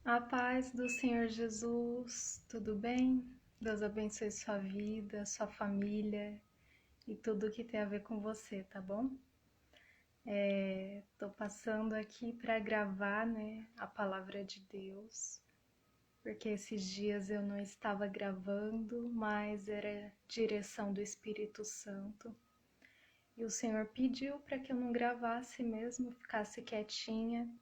A paz do Senhor Jesus, tudo bem? Deus abençoe sua vida, sua família e tudo que tem a ver com você, tá bom? Tô passando aqui para gravar, a palavra de Deus, porque esses dias eu não estava gravando, mas era direção do Espírito Santo. E o Senhor pediu para que eu não gravasse mesmo, ficasse quietinha.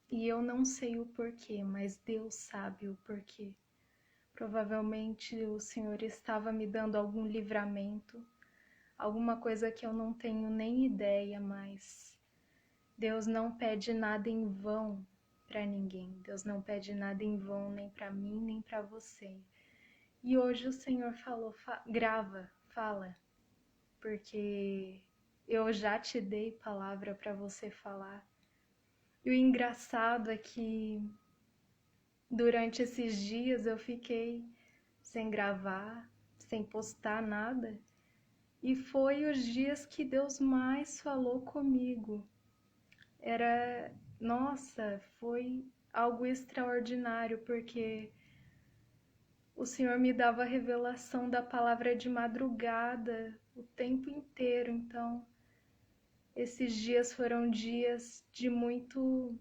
E eu não sei o porquê, mas Deus sabe o porquê. Provavelmente o Senhor estava me dando algum livramento, alguma coisa que eu não tenho nem ideia, mas Deus não pede nada em vão para ninguém. Deus não pede nada em vão nem para mim, nem para você. E hoje o Senhor falou, grava, fala, porque eu já te dei palavra para você falar. E o engraçado é que durante esses dias eu fiquei sem gravar, sem postar nada. E foi os dias que Deus mais falou comigo. Nossa, foi algo extraordinário, porque o Senhor me dava a revelação da palavra de madrugada o tempo inteiro. Então, esses dias foram dias de muito,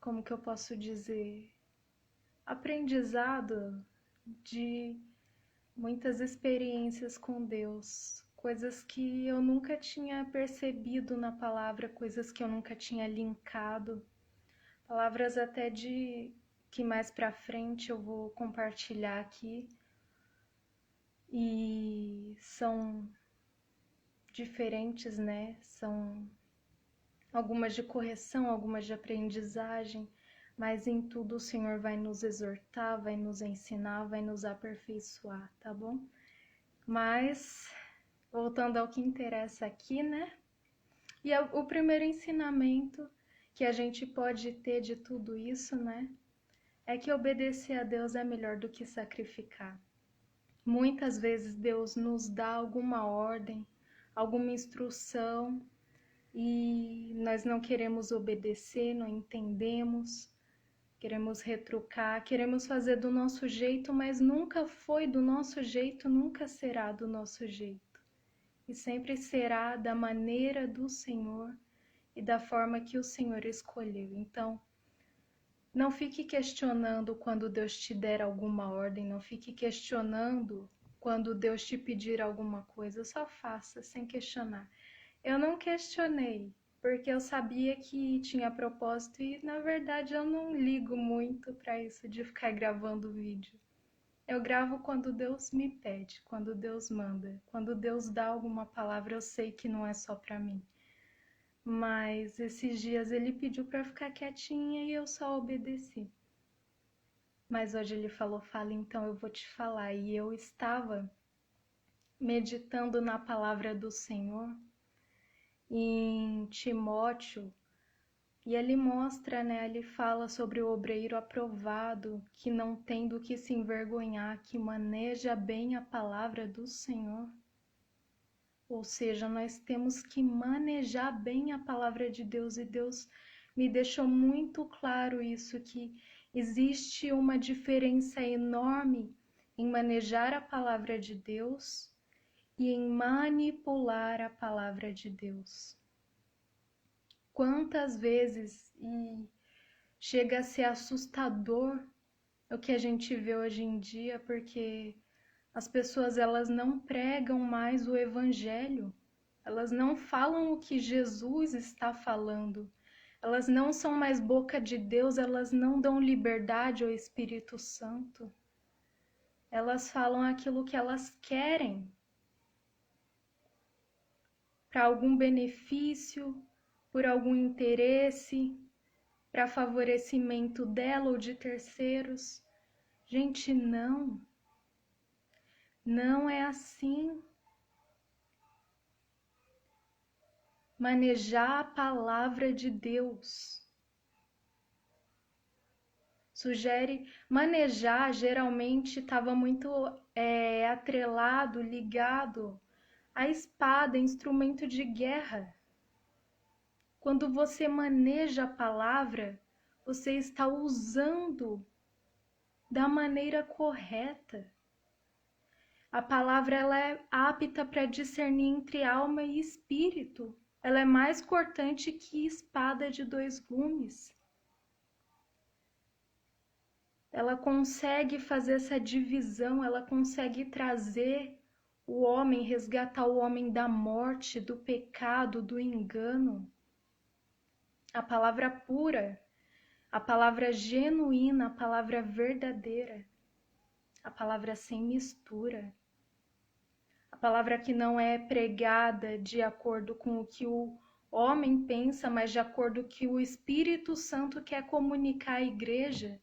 como que eu posso dizer, aprendizado, de muitas experiências com Deus, coisas que eu nunca tinha percebido na palavra, coisas que eu nunca tinha linkado, palavras até de que mais pra frente eu vou compartilhar aqui, e são diferentes, São algumas de correção, algumas de aprendizagem, mas em tudo o Senhor vai nos exortar, vai nos ensinar, vai nos aperfeiçoar, tá bom? Mas, voltando ao que interessa aqui, E o primeiro ensinamento que a gente pode ter de tudo isso, É que obedecer a Deus é melhor do que sacrificar. Muitas vezes Deus nos dá alguma ordem, alguma instrução, e nós não queremos obedecer, não entendemos, queremos retrucar, queremos fazer do nosso jeito, mas nunca foi do nosso jeito, nunca será do nosso jeito. E sempre será da maneira do Senhor e da forma que o Senhor escolheu. Então, não fique questionando quando Deus te der alguma ordem, não fique questionando quando Deus te pedir alguma coisa, só faça sem questionar. Eu não questionei, porque eu sabia que tinha propósito e, na verdade, eu não ligo muito para isso de ficar gravando vídeo. Eu gravo quando Deus me pede, quando Deus manda, quando Deus dá alguma palavra, eu sei que não é só para mim. Mas esses dias ele pediu para ficar quietinha e eu só obedeci. Mas hoje ele falou, fala, então eu vou te falar. E eu estava meditando na palavra do Senhor em Timóteo, e ele mostra, ele fala sobre o obreiro aprovado, que não tem do que se envergonhar, que maneja bem a palavra do Senhor. Ou seja, nós temos que manejar bem a palavra de Deus, e Deus me deixou muito claro isso, que existe uma diferença enorme em manejar a palavra de Deus e em manipular a palavra de Deus. Quantas vezes, e chega a ser assustador o que a gente vê hoje em dia, porque as pessoas elas não pregam mais o evangelho, elas não falam o que Jesus está falando, elas não são mais boca de Deus, elas não dão liberdade ao Espírito Santo, elas falam aquilo que elas querem, para algum benefício, por algum interesse, para favorecimento dela ou de terceiros. Gente, não é assim. Manejar a palavra de Deus. Sugere manejar, geralmente estava muito atrelado, ligado à espada, instrumento de guerra. Quando você maneja a palavra, você está usando da maneira correta. A palavra ela é apta para discernir entre alma e espírito. Ela é mais cortante que espada de 2 gumes. Ela consegue fazer essa divisão, ela consegue trazer o homem, resgatar o homem da morte, do pecado, do engano. A palavra pura, a palavra genuína, a palavra verdadeira, a palavra sem mistura. A palavra que não é pregada de acordo com o que o homem pensa, mas de acordo com o que o Espírito Santo quer comunicar à igreja.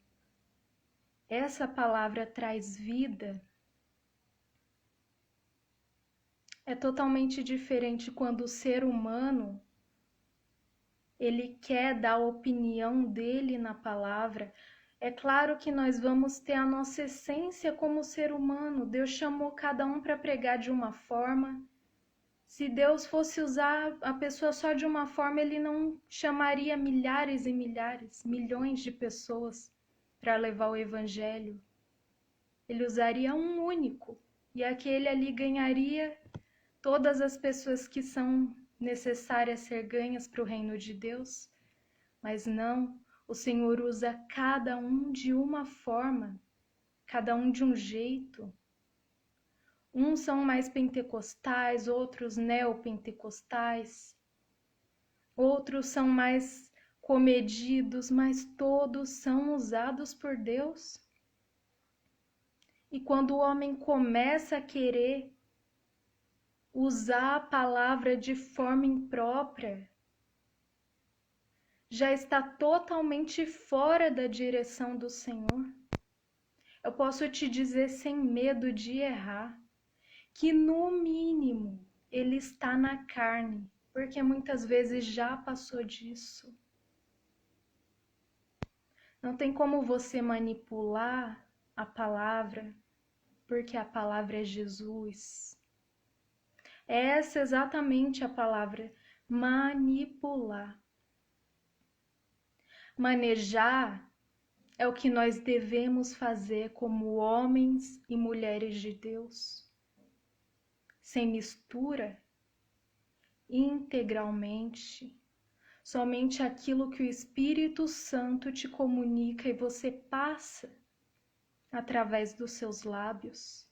Essa palavra traz vida. É totalmente diferente quando o ser humano ele quer dar a opinião dele na palavra. É claro que nós vamos ter a nossa essência como ser humano. Deus chamou cada um para pregar de uma forma. Se Deus fosse usar a pessoa só de uma forma, ele não chamaria milhares e milhares, milhões de pessoas para levar o evangelho. Ele usaria um único, e aquele ali ganharia todas as pessoas que são necessárias ser ganhas para o reino de Deus. Mas não, o Senhor usa cada um de uma forma, cada um de um jeito. Uns são mais pentecostais, outros neopentecostais, outros são mais comedidos, mas todos são usados por Deus. E quando o homem começa a querer usar a palavra de forma imprópria, já está totalmente fora da direção do Senhor. Eu posso te dizer sem medo de errar, que no mínimo ele está na carne, porque muitas vezes já passou disso. Não tem como você manipular a palavra, porque a palavra é Jesus. Essa é exatamente a palavra, manipular. Manejar é o que nós devemos fazer como homens e mulheres de Deus. Sem mistura, integralmente, somente aquilo que o Espírito Santo te comunica e você passa através dos seus lábios.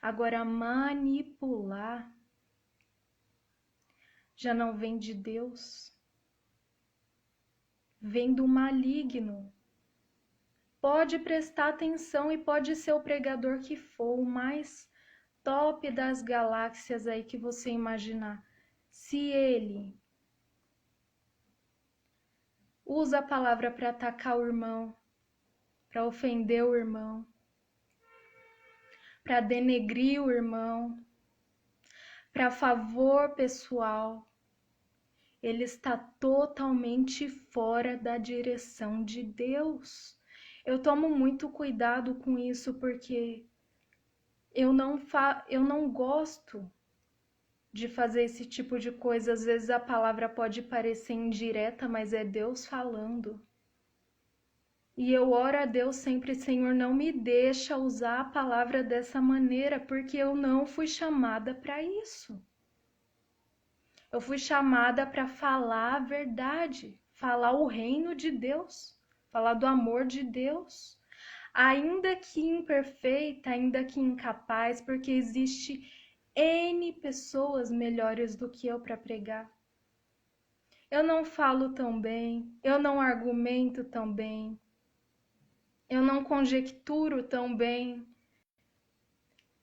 Agora, manipular já não vem de Deus, vem do maligno. Pode prestar atenção e pode ser o pregador que for, o mais top das galáxias aí que você imaginar. Se ele usa a palavra para atacar o irmão, para ofender o irmão, para denegrir o irmão, para favor pessoal, ele está totalmente fora da direção de Deus. Eu tomo muito cuidado com isso porque eu não gosto de fazer esse tipo de coisa. Às vezes a palavra pode parecer indireta, mas é Deus falando. E eu oro a Deus sempre, Senhor, não me deixa usar a palavra dessa maneira, porque eu não fui chamada para isso. Eu fui chamada para falar a verdade, falar o reino de Deus, falar do amor de Deus. Ainda que imperfeita, ainda que incapaz, porque existe N pessoas melhores do que eu para pregar. Eu não falo tão bem, eu não argumento tão bem, eu não conjecturo tão bem,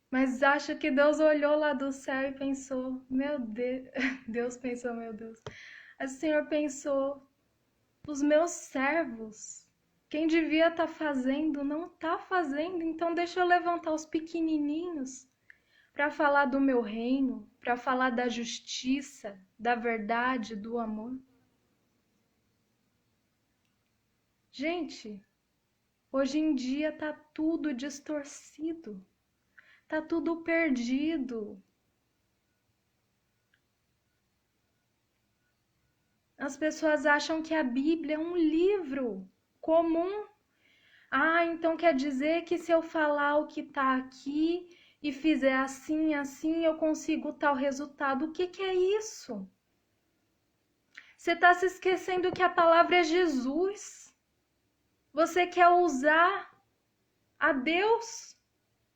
mas acho que Deus olhou lá do céu e pensou, meu Deus, Deus pensou, meu Deus, o Senhor pensou, os meus servos, quem devia estar fazendo, não está fazendo, então deixa eu levantar os pequenininhos para falar do meu reino, para falar da justiça, da verdade, do amor. Gente, hoje em dia tá tudo distorcido, tá tudo perdido. As pessoas acham que a Bíblia é um livro comum. Ah, então quer dizer que se eu falar o que está aqui e fizer assim, assim, eu consigo tal resultado. O que que é isso? Você está se esquecendo que a palavra é Jesus. Você quer usar a Deus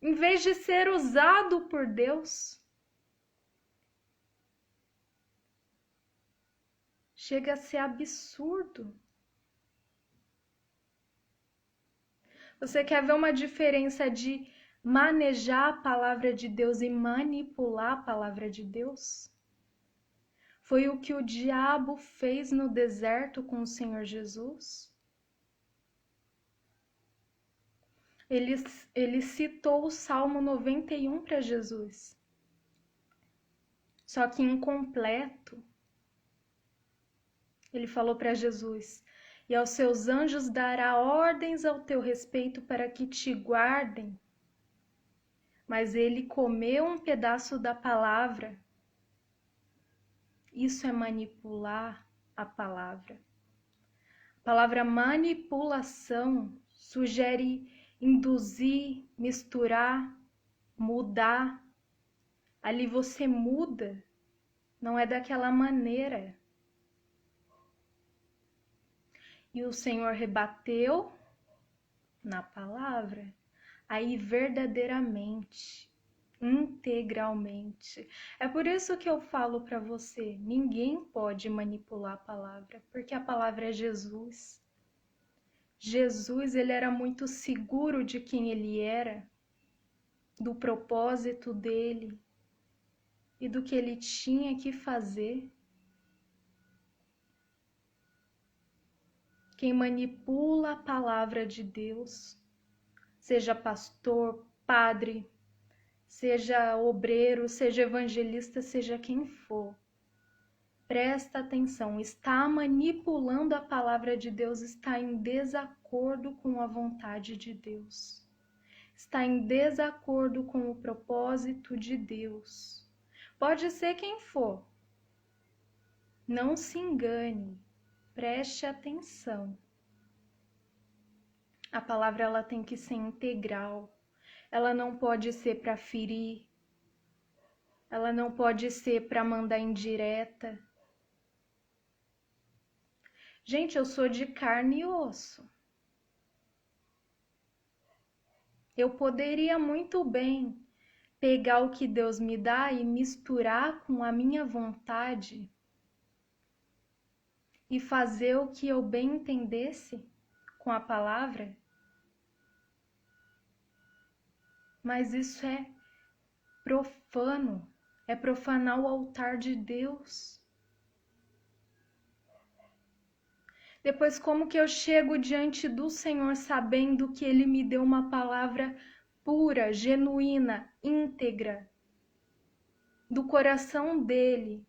em vez de ser usado por Deus. Chega a ser absurdo. Você quer ver uma diferença de manejar a palavra de Deus e manipular a palavra de Deus? Foi o que o diabo fez no deserto com o Senhor Jesus. Ele citou o Salmo 91 para Jesus. Só que incompleto. Ele falou para Jesus: e aos seus anjos dará ordens ao teu respeito para que te guardem. Mas ele comeu um pedaço da palavra. Isso é manipular a palavra. A palavra manipulação sugere induzir, misturar, mudar. Ali você muda, não é daquela maneira. E o Senhor rebateu na palavra, aí verdadeiramente, integralmente. É por isso que eu falo para você, ninguém pode manipular a palavra, porque a palavra é Jesus. Jesus, ele era muito seguro de quem ele era, do propósito dele e do que ele tinha que fazer. Quem manipula a palavra de Deus, seja pastor, padre, seja obreiro, seja evangelista, seja quem for, presta atenção, está manipulando a palavra de Deus, está em desacordo com a vontade de Deus, está em desacordo com o propósito de Deus. Pode ser quem for, não se engane, preste atenção. A palavra ela tem que ser integral, ela não pode ser para ferir, ela não pode ser para mandar indireta. Gente, eu sou de carne e osso. Eu poderia muito bem pegar o que Deus me dá e misturar com a minha vontade e fazer o que eu bem entendesse com a palavra. Mas isso é profano, é profanar o altar de Deus. Depois, como que eu chego diante do Senhor sabendo que Ele me deu uma palavra pura, genuína, íntegra, do coração dEle?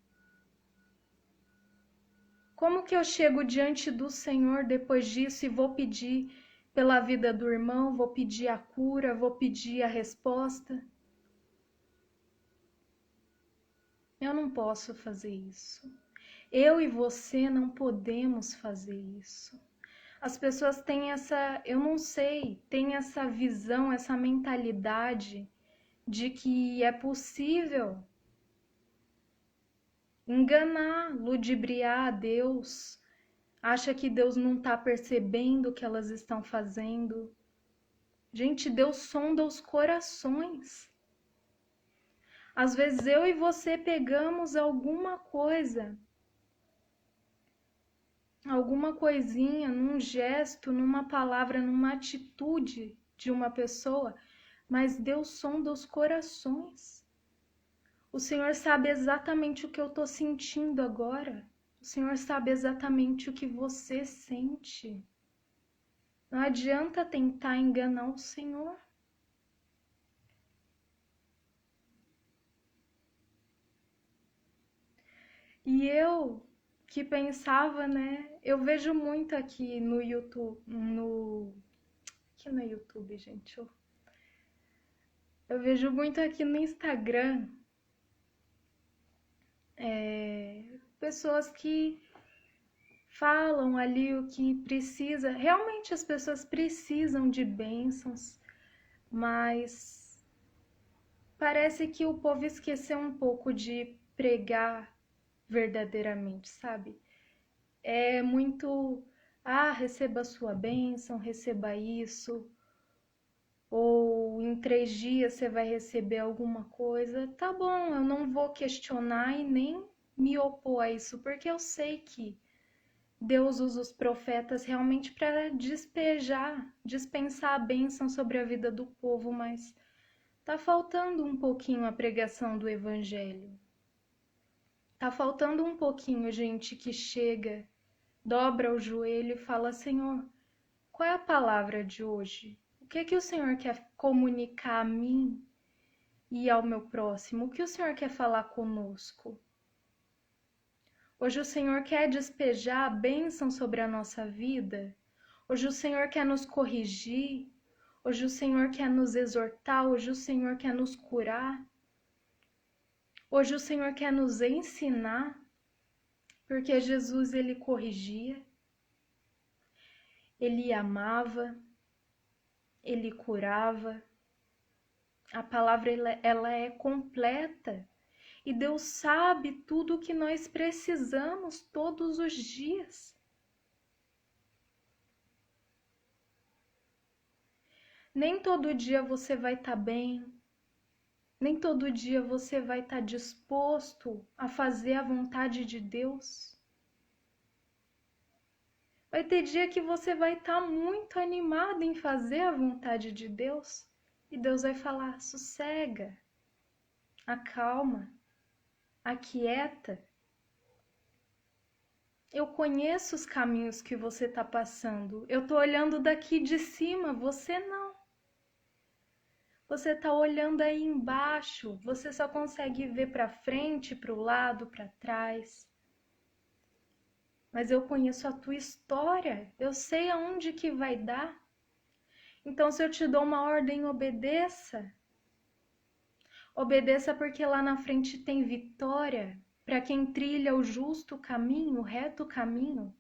Como que eu chego diante do Senhor depois disso e vou pedir pela vida do irmão, vou pedir a cura, vou pedir a resposta? Eu não posso fazer isso. Eu e você não podemos fazer isso. As pessoas têm essa, eu não sei, têm essa visão, essa mentalidade de que é possível enganar, ludibriar a Deus, acha que Deus não está percebendo o que elas estão fazendo. Gente, Deus sonda os corações. Às vezes eu e você pegamos alguma coisa, alguma coisinha, num gesto, numa palavra, numa atitude de uma pessoa, mas Deus sonda os corações. O Senhor sabe exatamente o que eu estou sentindo agora. O Senhor sabe exatamente o que você sente. Não adianta tentar enganar o Senhor. E eu que pensava, né? Eu vejo muito aqui no YouTube, aqui no YouTube, gente. Eu vejo muito aqui no Instagram pessoas que falam ali o que precisa. Realmente as pessoas precisam de bênçãos, mas parece que o povo esqueceu um pouco de pregar verdadeiramente, sabe? É muito, receba a sua bênção, receba isso, ou em 3 dias você vai receber alguma coisa. Tá bom, eu não vou questionar e nem me opor a isso, porque eu sei que Deus usa os profetas realmente para dispensar a bênção sobre a vida do povo, mas tá faltando um pouquinho a pregação do evangelho. Tá faltando um pouquinho gente que chega, dobra o joelho e fala: Senhor, qual é a palavra de hoje? O que que o Senhor quer comunicar a mim e ao meu próximo? O que o Senhor quer falar conosco? Hoje o Senhor quer despejar a bênção sobre a nossa vida? Hoje o Senhor quer nos corrigir? Hoje o Senhor quer nos exortar? Hoje o Senhor quer nos curar? Hoje o Senhor quer nos ensinar? Porque Jesus, ele corrigia, ele amava, ele curava. A palavra ela é completa. E Deus sabe tudo o que nós precisamos todos os dias. Nem todo dia você vai estar bem, nem todo dia você vai estar disposto a fazer a vontade de Deus. Vai ter dia que você vai estar muito animado em fazer a vontade de Deus e Deus vai falar: sossega, acalma, aquieta. Eu conheço os caminhos que você está passando. Eu estou olhando daqui de cima, você não. Você está olhando aí embaixo, você só consegue ver para frente, para o lado, para trás. Mas eu conheço a tua história, eu sei aonde que vai dar. Então, se eu te dou uma ordem, obedeça. Obedeça porque lá na frente tem vitória para quem trilha o justo caminho, o reto caminho.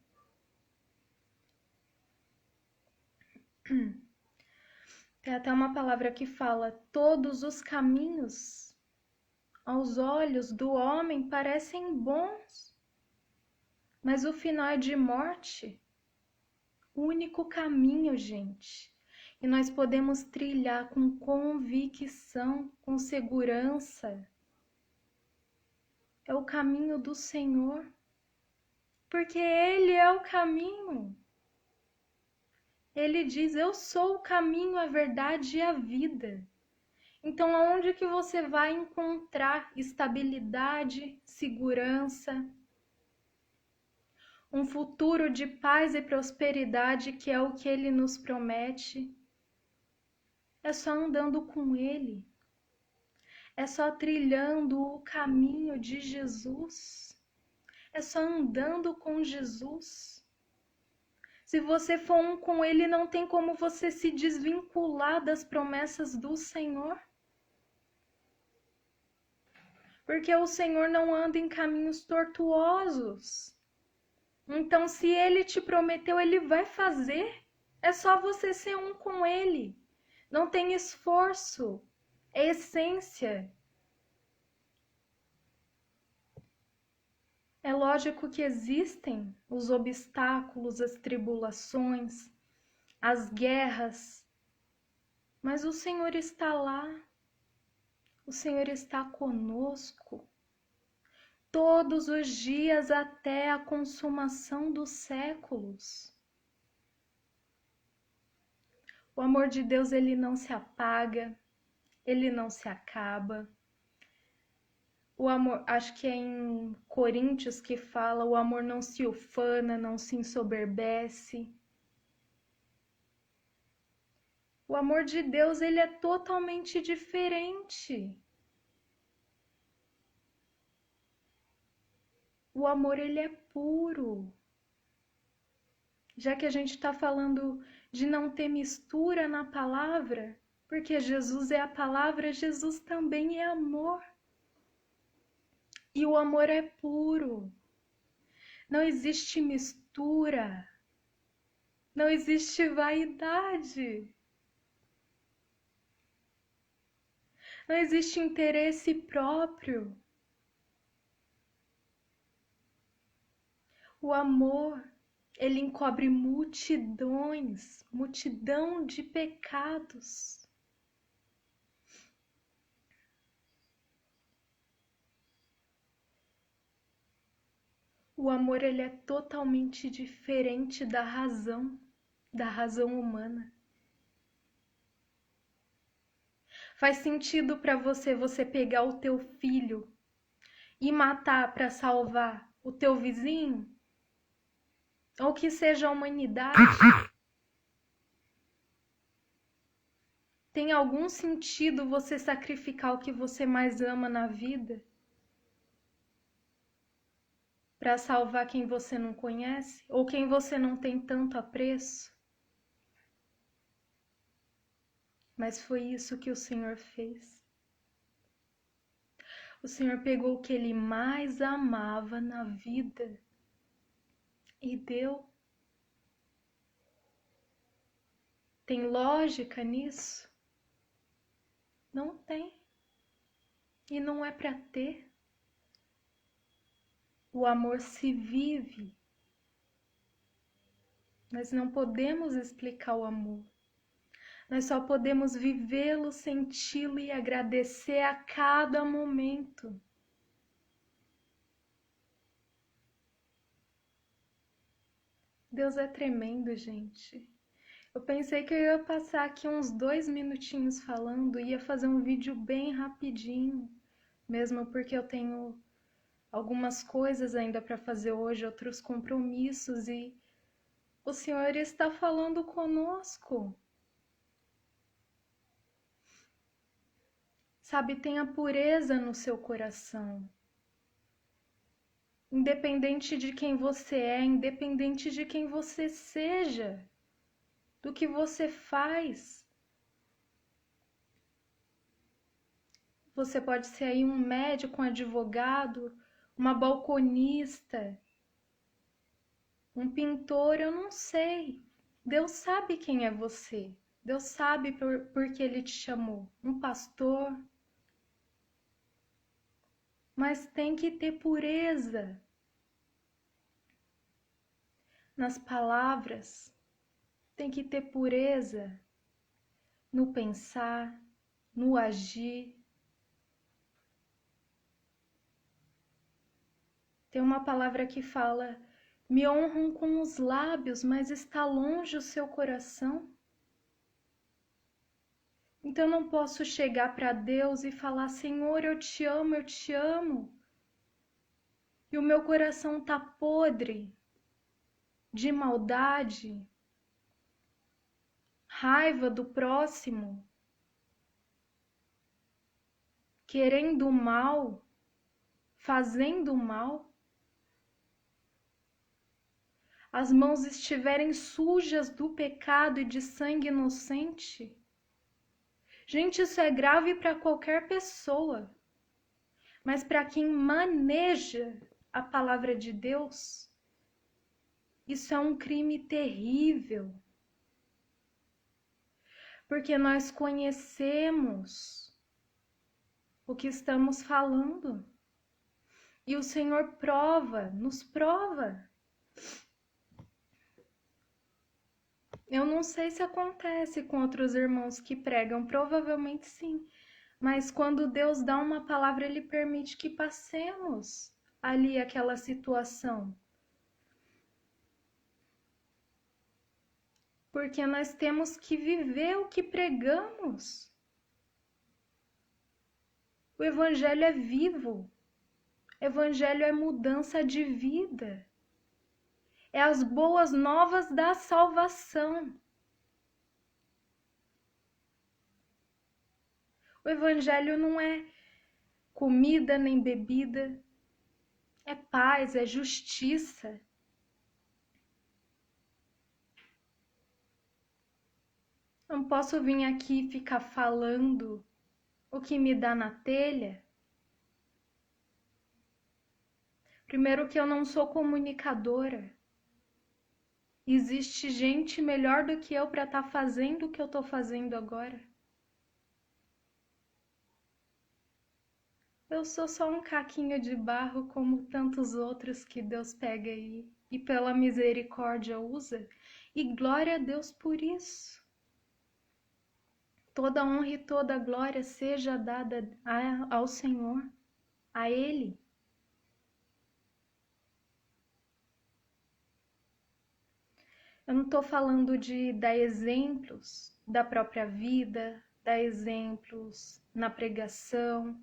Tem até uma palavra que fala: todos os caminhos aos olhos do homem parecem bons, mas o final é de morte. O único caminho, gente, e nós podemos trilhar com convicção, com segurança, é o caminho do Senhor, porque Ele é o caminho. Ele diz: eu sou o caminho, a verdade e a vida. Então, aonde que você vai encontrar estabilidade, segurança, um futuro de paz e prosperidade, que é o que Ele nos promete? É só andando com Ele. É só trilhando o caminho de Jesus. É só andando com Jesus. Se você for um com Ele, não tem como você se desvincular das promessas do Senhor. Porque o Senhor não anda em caminhos tortuosos. Então, se Ele te prometeu, Ele vai fazer. É só você ser um com Ele. Não tem esforço. É essência. É lógico que existem os obstáculos, as tribulações, as guerras, mas o Senhor está lá, o Senhor está conosco, todos os dias até a consumação dos séculos. O amor de Deus, ele não se apaga, ele não se acaba. O amor, acho que é em Coríntios que fala, o amor não se ufana, não se ensoberbece. O amor de Deus, ele é totalmente diferente. O amor, ele é puro. Já que a gente está falando de não ter mistura na palavra, porque Jesus é a palavra, Jesus também é amor. E o amor é puro. Não existe mistura postura, não existe vaidade, não existe interesse próprio. O amor, ele encobre multidões, multidão de pecados. O amor, ele é totalmente diferente da razão humana. Faz sentido para você pegar o teu filho e matar para salvar o teu vizinho? Ou que seja a humanidade? Tem algum sentido você sacrificar o que você mais ama na vida para salvar quem você não conhece ou quem você não tem tanto apreço? Mas foi isso que o Senhor fez. O Senhor pegou o que ele mais amava na vida e deu. Tem lógica nisso? Não tem. E não é para ter. O amor se vive. Nós não podemos explicar o amor. Nós só podemos vivê-lo, senti-lo e agradecer a cada momento. Deus é tremendo, gente. Eu pensei que eu ia passar aqui uns 2 minutinhos falando, ia fazer um vídeo bem rapidinho, mesmo porque eu tenho algumas coisas ainda para fazer hoje, outros compromissos, e o Senhor está falando conosco. Sabe, tenha pureza no seu coração. Independente de quem você é, independente de quem você seja, do que você faz. Você pode ser aí um médico, um advogado, uma balconista, um pintor, eu não sei. Deus sabe quem é você. Deus sabe por que Ele te chamou. Um pastor. Mas tem que ter pureza nas palavras, tem que ter pureza no pensar, no agir. Tem uma palavra que fala: me honram com os lábios, mas está longe o seu coração. Então eu não posso chegar para Deus e falar: Senhor, eu te amo, eu te amo. E o meu coração tá podre de maldade, raiva do próximo, querendo o mal, fazendo o mal. As mãos estiverem sujas do pecado e de sangue inocente. Gente, isso é grave para qualquer pessoa, mas para quem maneja a palavra de Deus, isso é um crime terrível. Porque nós conhecemos o que estamos falando. E o Senhor prova, nos prova. Eu não sei se acontece com outros irmãos que pregam, provavelmente sim. Mas quando Deus dá uma palavra, Ele permite que passemos ali aquela situação. Porque nós temos que viver o que pregamos. O Evangelho é vivo. O Evangelho é mudança de vida. É as boas novas da salvação. O Evangelho não é comida nem bebida. É paz, é justiça. Não posso vir aqui e ficar falando o que me dá na telha. Primeiro que eu não sou comunicadora. Existe gente melhor do que eu para estar fazendo o que eu estou fazendo agora. Eu sou só um caquinho de barro como tantos outros que Deus pega aí e pela misericórdia usa. E glória a Deus por isso. Toda honra e toda glória seja dada ao Senhor, a Ele. Eu não estou falando de dar exemplos da própria vida, dar exemplos na pregação.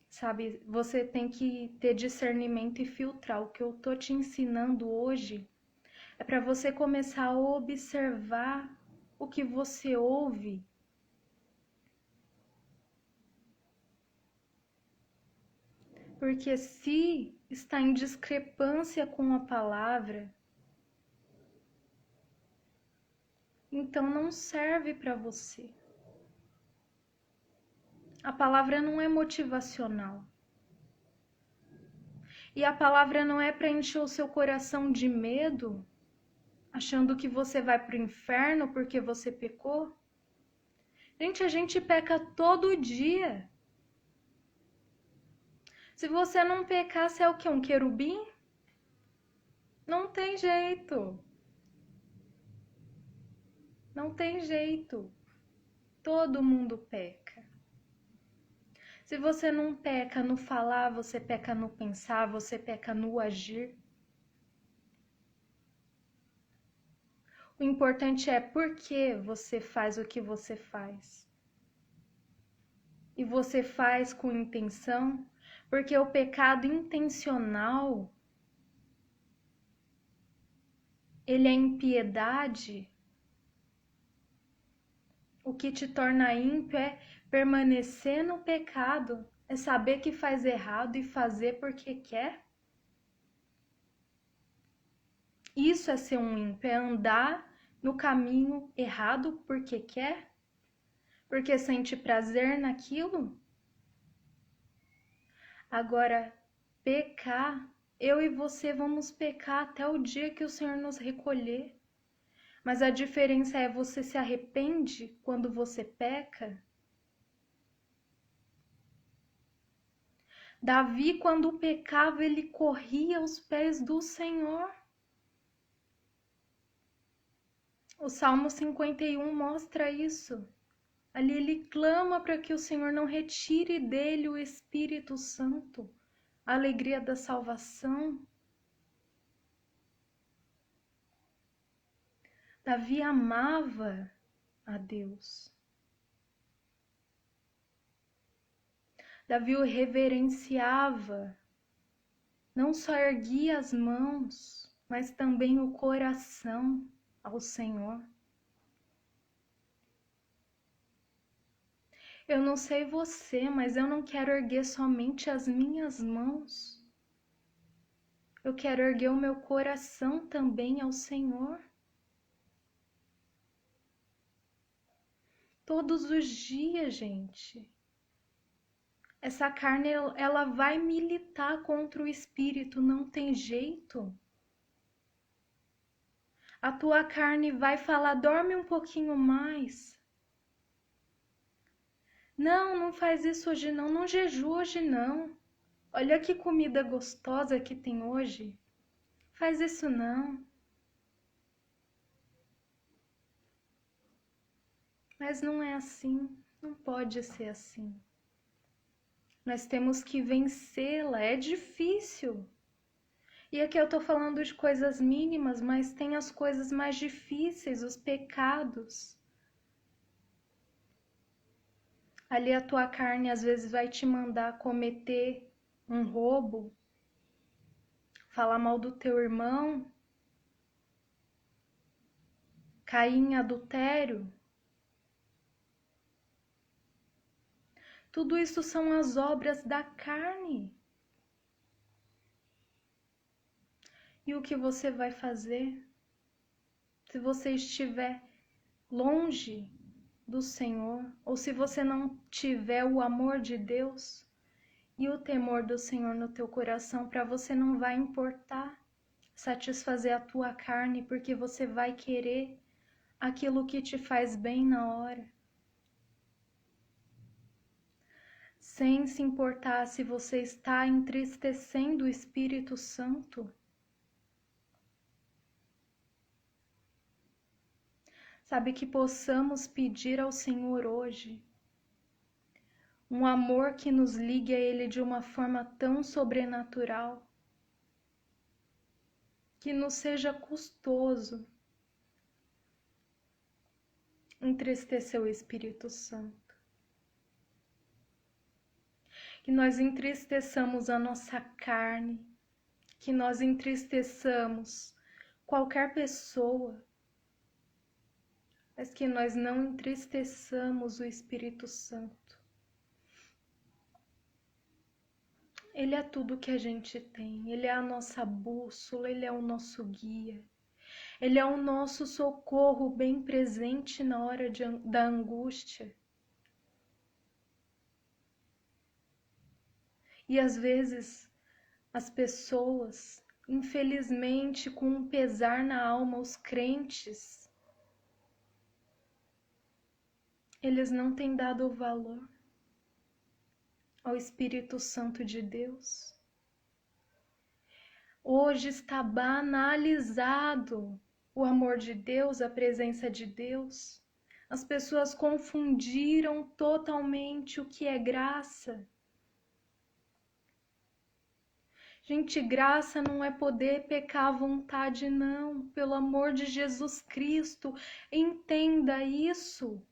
Sabe, você tem que ter discernimento e filtrar. O que eu tô te ensinando hoje é para você começar a observar o que você ouve. Porque se está em discrepância com a palavra, então não serve para você. A palavra não é motivacional. E a palavra não é para encher o seu coração de medo, achando que você vai para o inferno porque você pecou. Gente, a gente peca todo dia. Se você não pecar, você é o quê? Um querubim? Não tem jeito. Não tem jeito. Todo mundo peca. Se você não peca no falar, você peca no pensar, você peca no agir. O importante é por que você faz o que você faz. E você faz com intenção, porque o pecado intencional, ele é impiedade. O que te torna ímpio é permanecer no pecado, é saber que faz errado e fazer porque quer. Isso é ser um ímpio, é andar no caminho errado porque quer, porque sente prazer naquilo. Agora, pecar, eu e você vamos pecar até o dia que o Senhor nos recolher. Mas a diferença é você se arrepende quando você peca? Davi, quando pecava, ele corria aos pés do Senhor. O Salmo 51 mostra isso. Ali ele clama para que o Senhor não retire dele o Espírito Santo, a alegria da salvação. Davi amava a Deus. Davi o reverenciava. Não só erguia as mãos, mas também o coração ao Senhor. Eu não sei você, mas eu não quero erguer somente as minhas mãos. Eu quero erguer o meu coração também ao Senhor. Todos os dias, gente. Essa carne, ela vai militar contra o espírito, não tem jeito. A tua carne vai falar, dorme um pouquinho mais. Não, não faz isso hoje não, não jejua hoje não. Olha que comida gostosa que tem hoje. Faz isso não. Mas não é assim, não pode ser assim. Nós temos que vencê-la, é difícil. E aqui eu tô falando de coisas mínimas, mas tem as coisas mais difíceis, os pecados. Ali a tua carne às vezes vai te mandar cometer um roubo, falar mal do teu irmão, cair em adultério. Tudo isso são as obras da carne. E o que você vai fazer? Se você estiver longe do Senhor, ou se você não tiver o amor de Deus e o temor do Senhor no teu coração, para você não vai importar satisfazer a tua carne, porque você vai querer aquilo que te faz bem na hora, sem se importar se você está entristecendo o Espírito Santo. Sabe, que possamos pedir ao Senhor hoje um amor que nos ligue a Ele de uma forma tão sobrenatural, que nos seja custoso entristecer o Espírito Santo. Que nós entristeçamos a nossa carne, que nós entristeçamos qualquer pessoa, mas que nós não entristeçamos o Espírito Santo. Ele é tudo que a gente tem, Ele é a nossa bússola, Ele é o nosso guia. Ele é o nosso socorro bem presente na hora da angústia. E às vezes as pessoas, infelizmente, com um pesar na alma, os crentes, eles não têm dado valor ao Espírito Santo de Deus. Hoje está banalizado o amor de Deus, a presença de Deus. As pessoas confundiram totalmente o que é graça. Gente, graça não é poder pecar à vontade, não. Pelo amor de Jesus Cristo, entenda isso.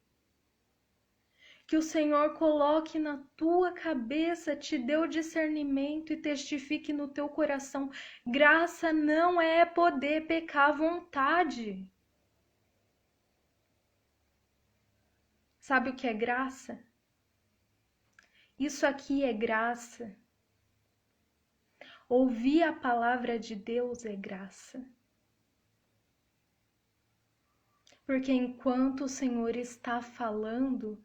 Que o Senhor coloque na tua cabeça, te dê o discernimento e testifique no teu coração. Graça não é poder pecar à vontade. Sabe o que é graça? Isso aqui é graça. Ouvir a palavra de Deus é graça. Porque enquanto o Senhor está falando,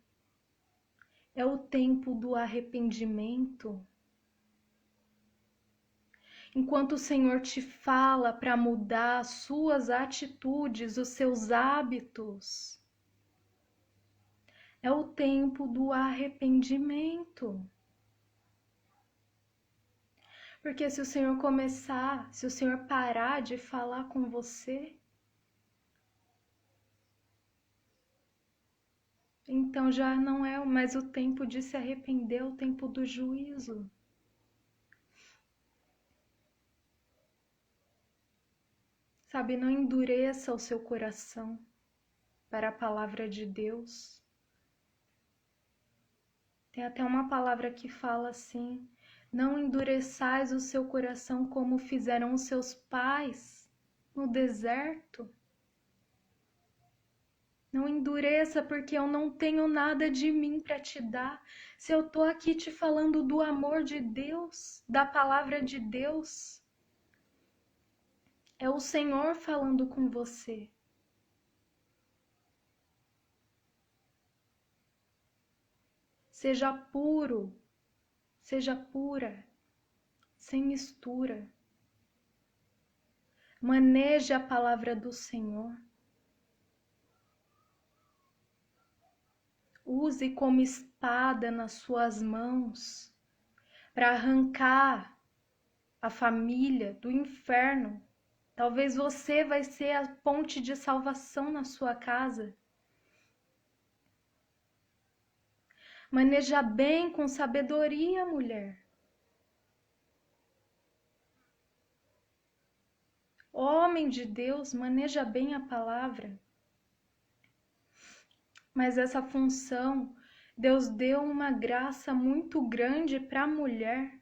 é o tempo do arrependimento. Enquanto o Senhor te fala para mudar as suas atitudes, os seus hábitos, é o tempo do arrependimento. Porque se o Senhor parar de falar com você, então já não é mais o tempo de se arrepender, é o tempo do juízo. Sabe, não endureça o seu coração para a palavra de Deus. Tem até uma palavra que fala assim: não endureçais o seu coração como fizeram os seus pais no deserto. Não endureça, porque eu não tenho nada de mim para te dar. Se eu tô aqui te falando do amor de Deus, da palavra de Deus, é o Senhor falando com você. Seja puro, seja pura, sem mistura. Maneje a palavra do Senhor. Use como espada nas suas mãos para arrancar a família do inferno. Talvez você vai ser a ponte de salvação na sua casa. Maneja bem com sabedoria, mulher. Homem de Deus, maneja bem a palavra. Mas essa função, Deus deu uma graça muito grande para a mulher,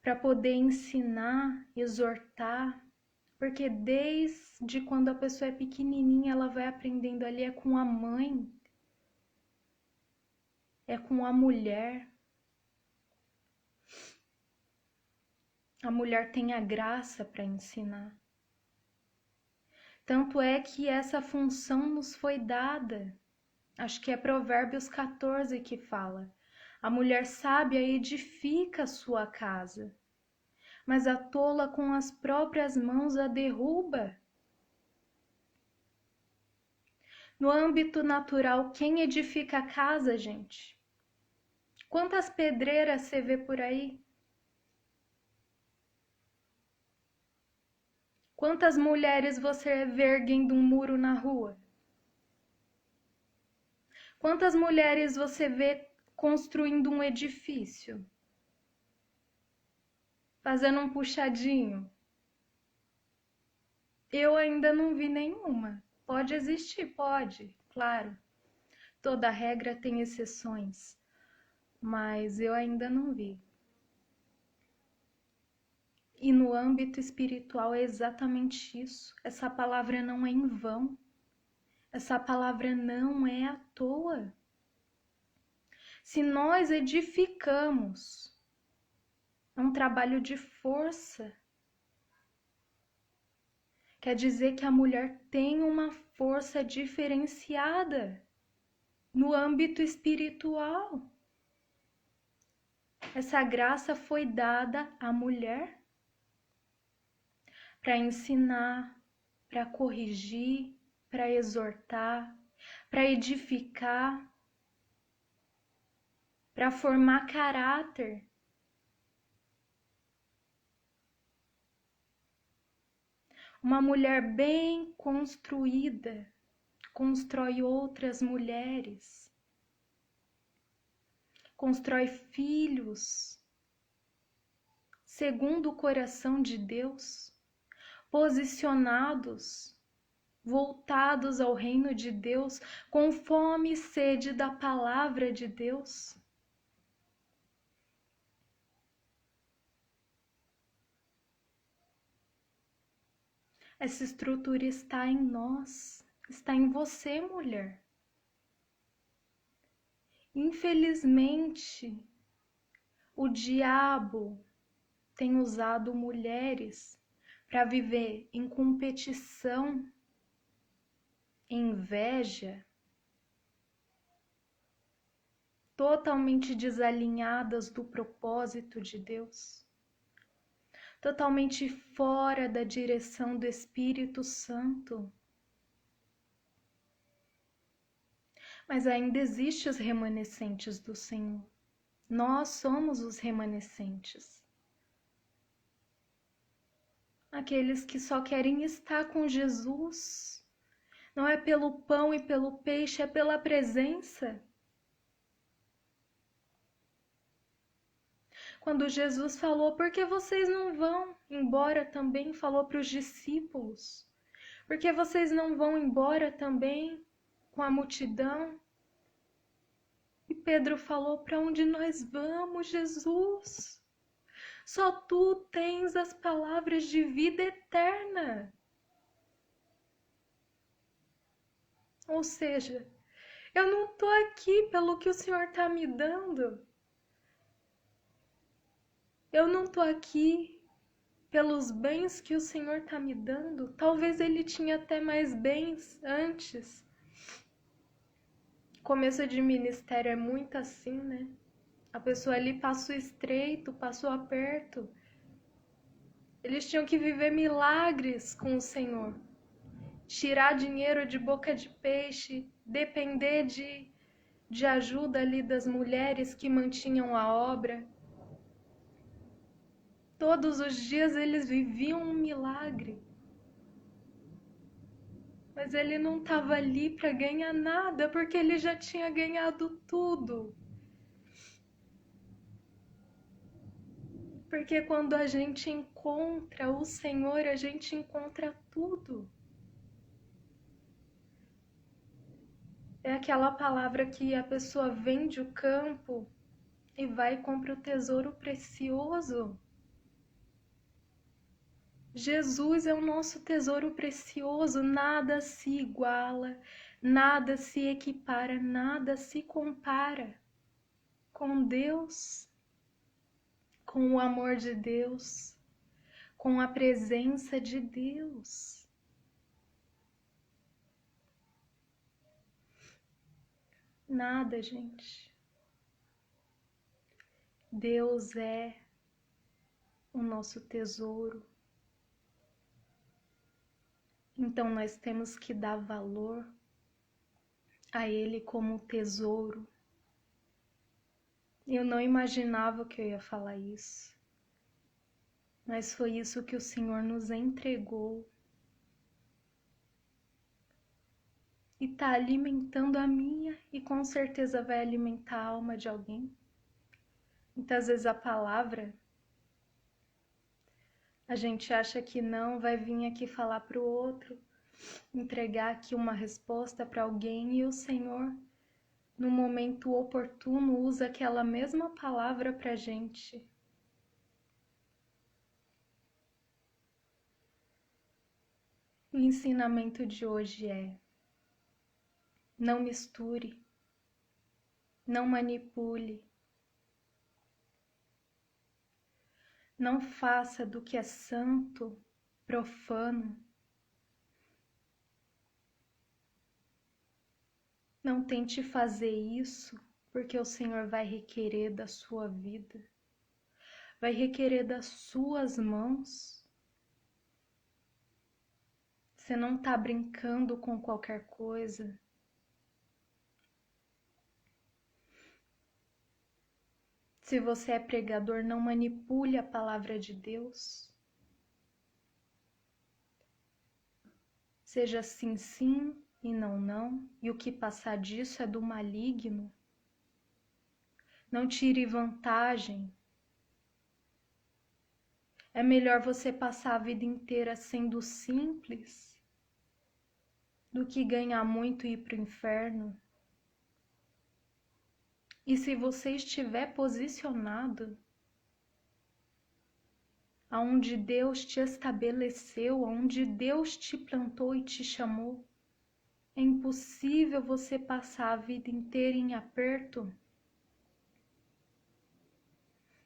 para poder ensinar, exortar, porque desde quando a pessoa é pequenininha, ela vai aprendendo ali, é com a mãe, é com a mulher. A mulher tem a graça para ensinar. Tanto é que essa função nos foi dada. Acho que é Provérbios 14 que fala: a mulher sábia edifica a sua casa, mas a tola com as próprias mãos a derruba. No âmbito natural, quem edifica a casa, gente? Quantas pedreiras você vê por aí? Quantas mulheres você vê erguendo um muro na rua? Quantas mulheres você vê construindo um edifício? Fazendo um puxadinho? Eu ainda não vi nenhuma. Pode existir, pode, claro. Toda regra tem exceções, mas eu ainda não vi. E no âmbito espiritual é exatamente isso. Essa palavra não é em vão. Essa palavra não é à toa. Se nós edificamos, é um trabalho de força. Quer dizer que a mulher tem uma força diferenciada no âmbito espiritual. Essa graça foi dada à mulher para ensinar, para corrigir, para exortar, para edificar, para formar caráter. Uma mulher bem construída constrói outras mulheres, constrói filhos segundo o coração de Deus, posicionados, voltados ao reino de Deus, com fome e sede da palavra de Deus. Essa estrutura está em nós, está em você, mulher. Infelizmente, o diabo tem usado mulheres para viver em competição, em inveja, totalmente desalinhadas do propósito de Deus, totalmente fora da direção do Espírito Santo. Mas ainda existem os remanescentes do Senhor. Nós somos os remanescentes. Aqueles que só querem estar com Jesus. Não é pelo pão e pelo peixe, é pela presença. Quando Jesus falou, por que vocês não vão embora também? Falou para os discípulos. Por que vocês não vão embora também com a multidão? E Pedro falou, para onde nós vamos, Jesus? Só tu tens as palavras de vida eterna. Ou seja, eu não estou aqui pelo que o Senhor está me dando. Eu não estou aqui pelos bens que o Senhor está me dando. Talvez Ele tinha até mais bens antes. Começo de ministério é muito assim, né? A pessoa ali passou estreito, passou aperto. Eles tinham que viver milagres com o Senhor. Tirar dinheiro de boca de peixe, depender de ajuda ali das mulheres que mantinham a obra. Todos os dias eles viviam um milagre. Mas ele não estava ali para ganhar nada, porque ele já tinha ganhado tudo. Porque quando a gente encontra o Senhor, a gente encontra tudo. É aquela palavra que a pessoa vende o campo e vai e compra o tesouro precioso. Jesus é o nosso tesouro precioso, nada se iguala, nada se equipara, nada se compara com Deus, com o amor de Deus, com a presença de Deus. Nada, gente. Deus é o nosso tesouro. Então nós temos que dar valor a Ele como tesouro. Eu não imaginava que eu ia falar isso, mas foi isso que o Senhor nos entregou. E tá alimentando a minha e com certeza vai alimentar a alma de alguém. Muitas vezes a palavra, a gente acha que não, vai vir aqui falar para o outro, entregar aqui uma resposta para alguém, e o Senhor, no momento oportuno, usa aquela mesma palavra para a gente. O ensinamento de hoje é: não misture, não manipule, não faça do que é santo profano. Não tente fazer isso, porque o Senhor vai requerer da sua vida, vai requerer das suas mãos. Você não está brincando com qualquer coisa. Se você é pregador, não manipule a palavra de Deus. Seja sim, sim e não, não. E o que passar disso é do maligno. Não tire vantagem. É melhor você passar a vida inteira sendo simples do que ganhar muito e ir para o inferno. E se você estiver posicionado aonde Deus te estabeleceu, aonde Deus te plantou e te chamou, é impossível você passar a vida inteira em aperto.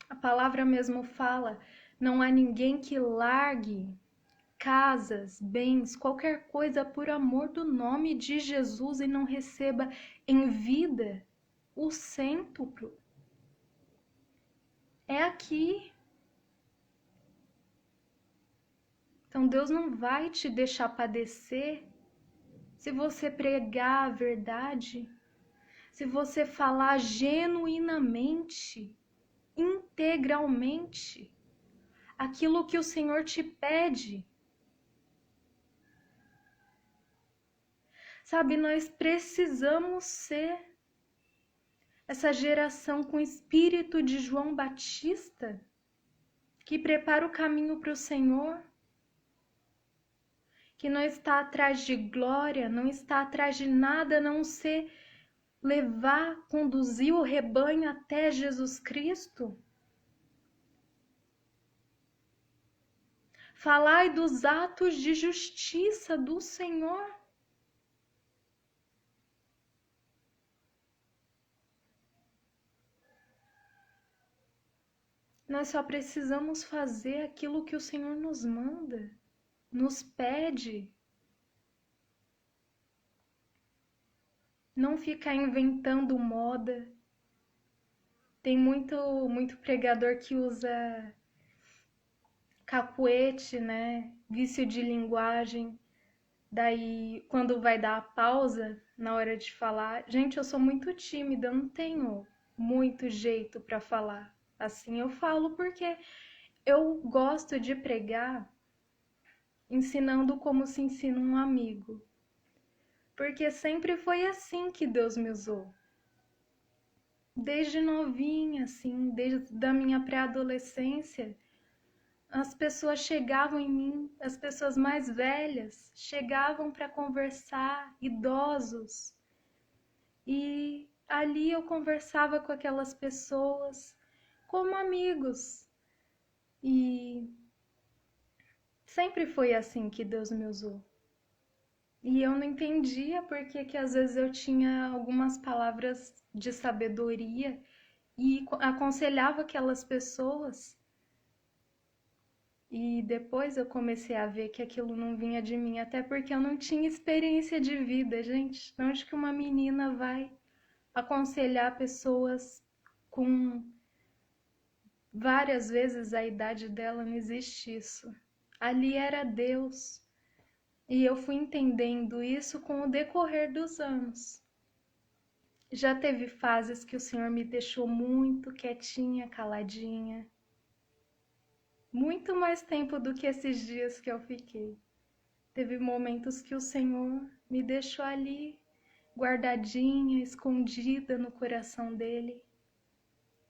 A palavra mesmo fala: não há ninguém que largue casas, bens, qualquer coisa por amor do nome de Jesus e não receba em vida o cêntuplo. É aqui. Então Deus não vai te deixar padecer se você pregar a verdade, se você falar genuinamente, integralmente, aquilo que o Senhor te pede. Sabe, nós precisamos ser essa geração com espírito de João Batista, que prepara o caminho para o Senhor, que não está atrás de glória, não está atrás de nada a não ser levar, conduzir o rebanho até Jesus Cristo. Falai dos atos de justiça do Senhor. Nós só precisamos fazer aquilo que o Senhor nos manda, nos pede. Não ficar inventando moda. Tem muito pregador que usa cacuete, né? Vício de linguagem. Daí, quando vai dar a pausa na hora de falar, gente, eu sou muito tímida, eu não tenho muito jeito para falar. Assim eu falo porque eu gosto de pregar ensinando como se ensina um amigo. Porque sempre foi assim que Deus me usou. Desde novinha, assim, desde a minha pré-adolescência, as pessoas chegavam em mim, as pessoas mais velhas chegavam para conversar, idosos. E ali eu conversava com aquelas pessoas como amigos. E sempre foi assim que Deus me usou. E eu não entendia porque que às vezes eu tinha algumas palavras de sabedoria e aconselhava aquelas pessoas. E depois eu comecei a ver que aquilo não vinha de mim, até porque eu não tinha experiência de vida, gente. Onde que uma menina vai aconselhar pessoas com várias vezes a idade dela não existe isso. Ali era Deus. E eu fui entendendo isso com o decorrer dos anos. Já teve fases que o Senhor me deixou muito quietinha, caladinha. Muito mais tempo do que esses dias que eu fiquei. Teve momentos que o Senhor me deixou ali, guardadinha, escondida no coração dele.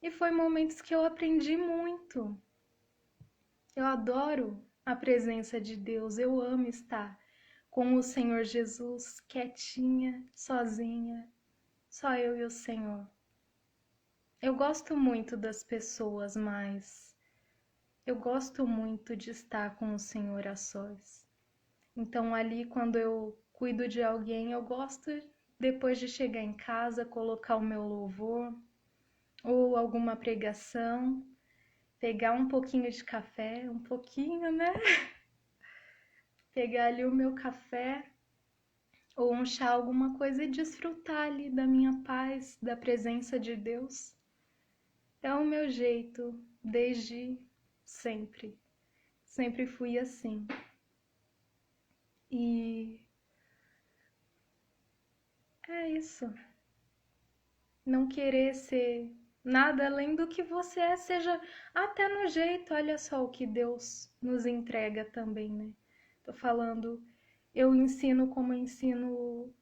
E foi momentos que eu aprendi muito. Eu adoro a presença de Deus, eu amo estar com o Senhor Jesus, quietinha, sozinha, só eu e o Senhor. Eu gosto muito das pessoas, mas eu gosto muito de estar com o Senhor a sós. Então ali quando eu cuido de alguém, eu gosto depois de chegar em casa, colocar o meu louvor ou alguma pregação, pegar um pouquinho de café, um pouquinho, né? Pegar ali o meu café ou um chá, alguma coisa e desfrutar ali da minha paz, da presença de Deus. É o meu jeito desde sempre. Sempre fui assim. E é isso. Não querer ser nada além do que você é, seja até no jeito. Olha só o que Deus nos entrega também, né? Tô falando, eu ensino como eu ensino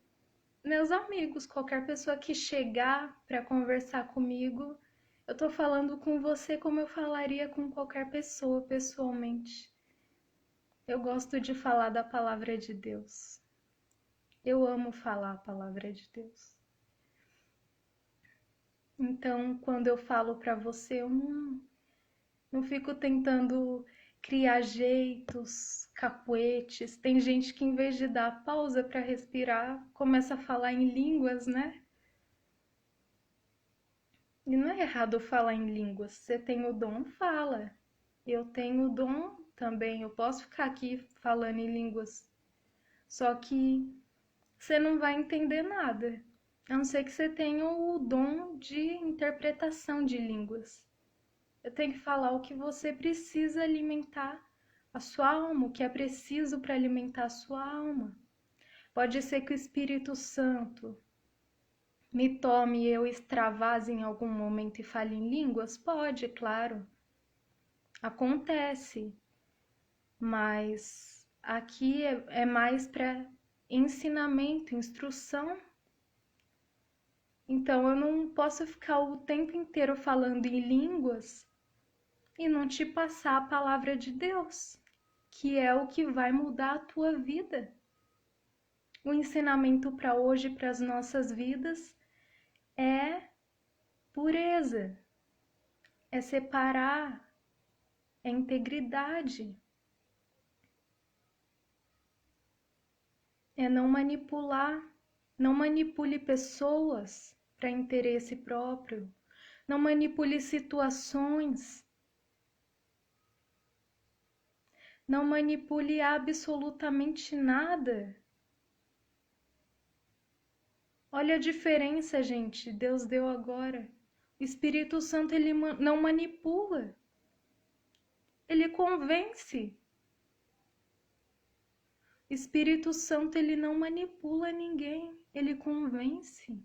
meus amigos, qualquer pessoa que chegar para conversar comigo, eu tô falando com você como eu falaria com qualquer pessoa pessoalmente. Eu gosto de falar da palavra de Deus. Eu amo falar a palavra de Deus. Então, quando eu falo para você, eu não fico tentando criar jeitos, cacuetes. Tem gente que, em vez de dar pausa para respirar, começa a falar em línguas, né? E não é errado falar em línguas. Você tem o dom, fala. Eu tenho o dom também. Eu posso ficar aqui falando em línguas. Só que você não vai entender nada. A não ser que você tenha o dom de interpretação de línguas. Eu tenho que falar o que você precisa alimentar a sua alma, o que é preciso para alimentar a sua alma. Pode ser que o Espírito Santo me tome e eu extravase em algum momento e fale em línguas? Pode, claro. Acontece. Mas aqui é mais para ensinamento, instrução. Então eu não posso ficar o tempo inteiro falando em línguas e não te passar a palavra de Deus, que é o que vai mudar a tua vida. O ensinamento para hoje, para as nossas vidas, é pureza, é separar, é integridade, é não manipular. Não manipule pessoas para interesse próprio, não manipule situações, não manipule absolutamente nada. Olha a diferença, gente, Deus deu agora. O Espírito Santo, ele não manipula, ele convence. O Espírito Santo, ele não manipula ninguém, ele convence.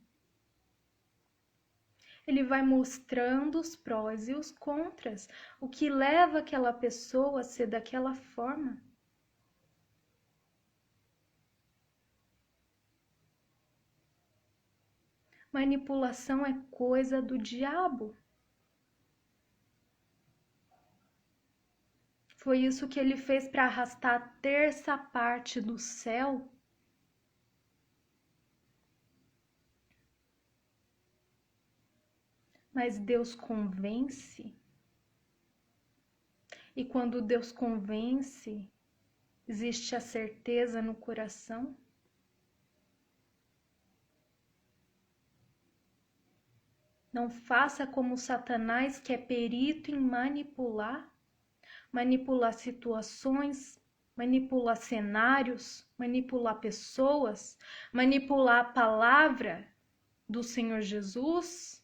Ele vai mostrando os prós e os contras, o que leva aquela pessoa a ser daquela forma. Manipulação é coisa do diabo. Foi isso que ele fez para arrastar a terça parte do céu. Mas Deus convence. E quando Deus convence, existe a certeza no coração. Não faça como Satanás, que é perito em manipular situações, manipular cenários, manipular pessoas, manipular a palavra do Senhor Jesus.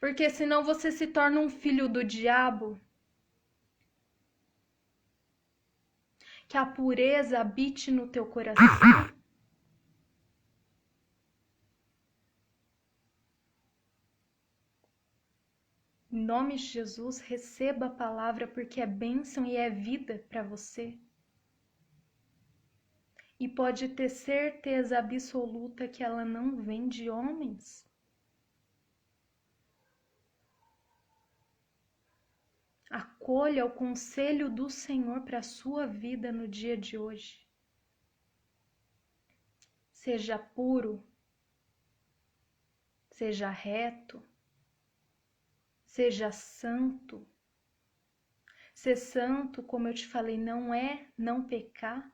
Porque senão você se torna um filho do diabo. Que a pureza habite no teu coração. Em nome de Jesus, receba a palavra porque é bênção e é vida para você. E pode ter certeza absoluta que ela não vem de homens. Acolha o conselho do Senhor para a sua vida no dia de hoje. Seja puro, seja reto, seja santo. Ser santo, como eu te falei, não é não pecar.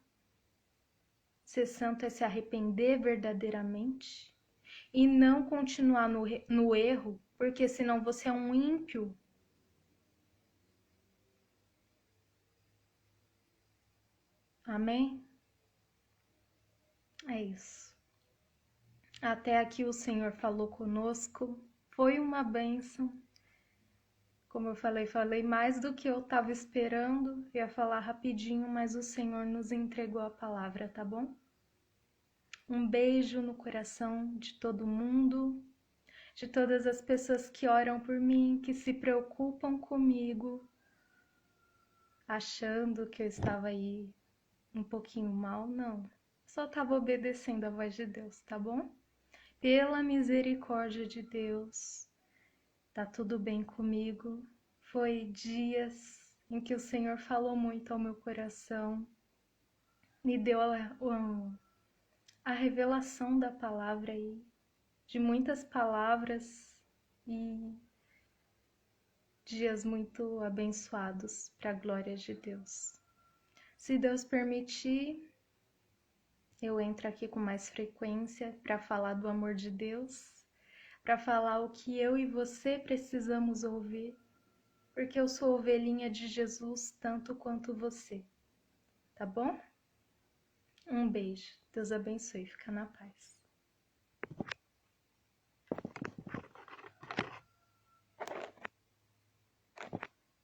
Ser santo é se arrepender verdadeiramente e não continuar no erro, porque senão você é um ímpio. Amém? É isso. Até aqui o Senhor falou conosco. Foi uma bênção. Como eu falei mais do que eu estava esperando. Ia falar rapidinho, mas o Senhor nos entregou a palavra, tá bom? Um beijo no coração de todo mundo, de todas as pessoas que oram por mim, que se preocupam comigo, achando que eu estava aí um pouquinho mal. Não, só estava obedecendo a voz de Deus, tá bom? Pela misericórdia de Deus, tá tudo bem comigo. Foi dias em que o Senhor falou muito ao meu coração, me deu a revelação da palavra aí, de muitas palavras e dias muito abençoados para a glória de Deus. Se Deus permitir, eu entro aqui com mais frequência para falar do amor de Deus, para falar o que eu e você precisamos ouvir, porque eu sou ovelhinha de Jesus tanto quanto você, tá bom? Um beijo, Deus abençoe, fica na paz.